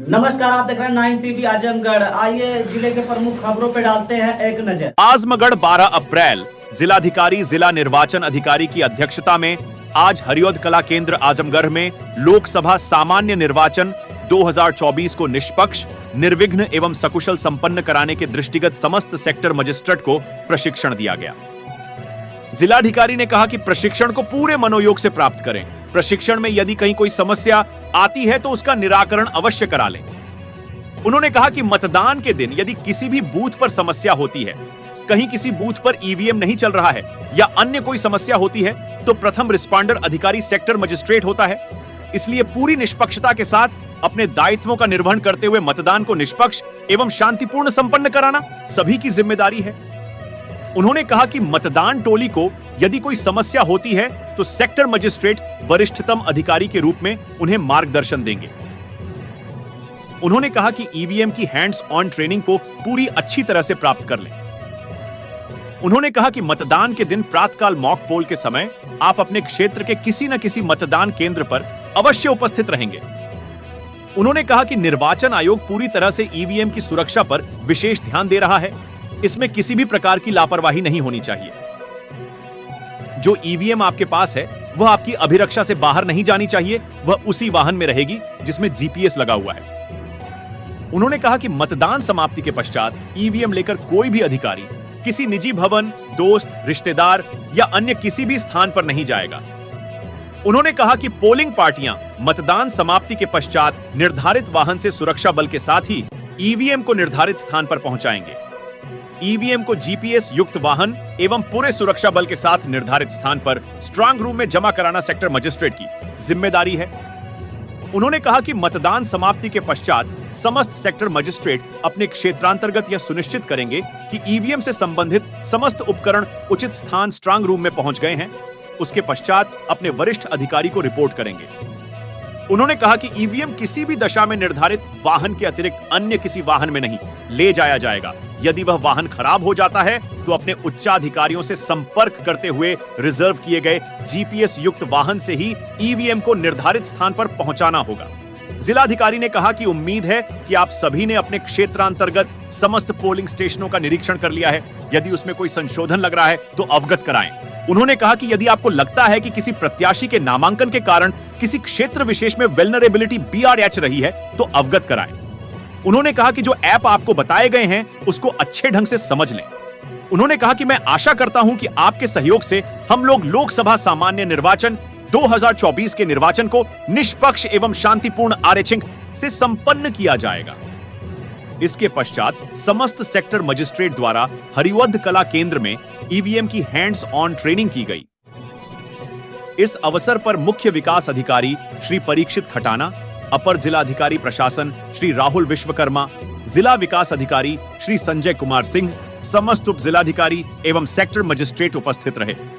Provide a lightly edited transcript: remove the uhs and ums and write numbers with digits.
नमस्कार, आप देख रहे हैं 9 टीवी आजमगढ़। आइए जिले के प्रमुख खबरों पे डालते हैं एक नजर। आजमगढ़ 12 अप्रैल जिलाधिकारी जिला निर्वाचन अधिकारी की अध्यक्षता में आज हरिऔध कला केंद्र आजमगढ़ में लोकसभा सामान्य निर्वाचन 2024 को निष्पक्ष, निर्विघ्न एवं सकुशल संपन्न कराने के दृष्टिगत समस्त सेक्टर मजिस्ट्रेट को प्रशिक्षण दिया गया। जिलाधिकारी ने कहा कि प्रशिक्षण को पूरे मनोयोग से प्राप्त करें। प्रशिक्षण में यदि कहीं कोई समस्या आती है तो उसका निराकरण अवश्य करा लें। उन्होंने कहा कि मतदान के दिन यदि किसी भी बूथ पर समस्या होती है, कहीं किसी बूथ पर ईवीएम नहीं चल रहा है या अन्य कोई समस्या होती है तो प्रथम रिस्पॉन्डर अधिकारी सेक्टर मजिस्ट्रेट होता है। इसलिए पूरी निष्पक्षता के साथ अपने दायित्वों का निर्वहन करते हुए मतदान को निष्पक्ष एवं शांतिपूर्ण संपन्न कराना सभी की जिम्मेदारी है। उन्होंने कहा कि मतदान टोली को यदि कोई समस्या होती है तो सेक्टर मजिस्ट्रेट वरिष्ठतम अधिकारी के रूप में उन्हें मार्गदर्शन देंगे। उन्होंने कहा कि ईवीएम की हैंड्स ऑन ट्रेनिंग को पूरी अच्छी तरह से प्राप्त कर लें। उन्होंने कहा कि मतदान के दिन प्रातःकाल मॉक पोल के समय आप अपने क्षेत्र के किसी न किसी मतदान केंद्र पर अवश्य उपस्थित रहेंगे। उन्होंने कहा कि निर्वाचन आयोग पूरी तरह से ईवीएम की सुरक्षा पर विशेष ध्यान दे रहा है। इसमें किसी भी प्रकार की लापरवाही नहीं होनी चाहिए। जो ईवीएम आपके पास है वह आपकी अभिरक्षा से बाहर नहीं जानी चाहिए, वह उसी वाहन में रहेगी जिसमें जीपीएस लगा हुआ है। उन्होंने कहा कि मतदान समाप्ति के पश्चात ईवीएम लेकर कोई भी अधिकारी किसी निजी भवन, दोस्त, रिश्तेदार या अन्य किसी भी स्थान पर नहीं जाएगा। उन्होंने कहा कि पोलिंग पार्टियां मतदान समाप्ति के पश्चात निर्धारित वाहन से सुरक्षा बल के साथ ही ईवीएम को निर्धारित स्थान पर पहुंचाएंगे। ईवीएम को जीपीएस युक्त वाहन एवं पूरे सुरक्षा बल के साथ निर्धारित स्थान पर स्ट्रांग रूम में जमा कराना सेक्टर मजिस्ट्रेट की जिम्मेदारी है। उन्होंने कहा कि मतदान समाप्ति के पश्चात समस्त सेक्टर मजिस्ट्रेट अपने क्षेत्रांतर्गत यह सुनिश्चित करेंगे कि ईवीएम से संबंधित समस्त उपकरण उचित स्थान स्ट्रांग रूम में पहुंच गए हैं। उसके पश्चात अपने वरिष्ठ अधिकारी को रिपोर्ट करेंगे। उन्होंने कहा कि ईवीएम किसी भी दशा में निर्धारित वाहन के अतिरिक्त अन्य किसी वाहन में नहीं ले जाया जाएगा। यदि वह वाहन खराब हो जाता है तो अपने उच्चाधिकारियों से संपर्क करते हुए रिजर्व किए गए जीपीएस युक्त वाहन से ही ईवीएम को निर्धारित स्थान पर पहुंचाना होगा। जिलाधिकारी ने कहा कि उम्मीद है कि आप सभी ने अपने क्षेत्रांतर्गत समस्त पोलिंग स्टेशनों का निरीक्षण कर लिया है। यदि उसमें कोई संशोधन लग रहा है तो अवगत कराएं। उन्होंने कहा कि यदि आपको लगता है कि किसी प्रत्याशी के नामांकन के कारण किसी क्षेत्र विशेष में वेलनरेबिलिटी बीआरएच रही है तो अवगत कराएं। उन्होंने कहा कि जो ऐप आपको बताए गए हैं उसको अच्छे ढंग से समझ लें। उन्होंने कहा कि मैं आशा करता हूं कि आपके सहयोग से हम लोग लोकसभा सामान्य निर्वाचन 2024 के निर्वाचन को निष्पक्ष एवं शांतिपूर्ण आरक्षण से संपन्न किया जाएगा। इसके पश्चात समस्त सेक्टर मजिस्ट्रेट द्वारा हरिऔध कला केंद्र में ईवीएम की हैंड्स ऑन ट्रेनिंग की गई। इस अवसर पर मुख्य विकास अधिकारी श्री परीक्षित खटाना, अपर जिलाधिकारी प्रशासन श्री राहुल विश्वकर्मा, जिला विकास अधिकारी श्री संजय कुमार सिंह, समस्त उप जिलाधिकारी एवं सेक्टर मजिस्ट्रेट उपस्थित रहे।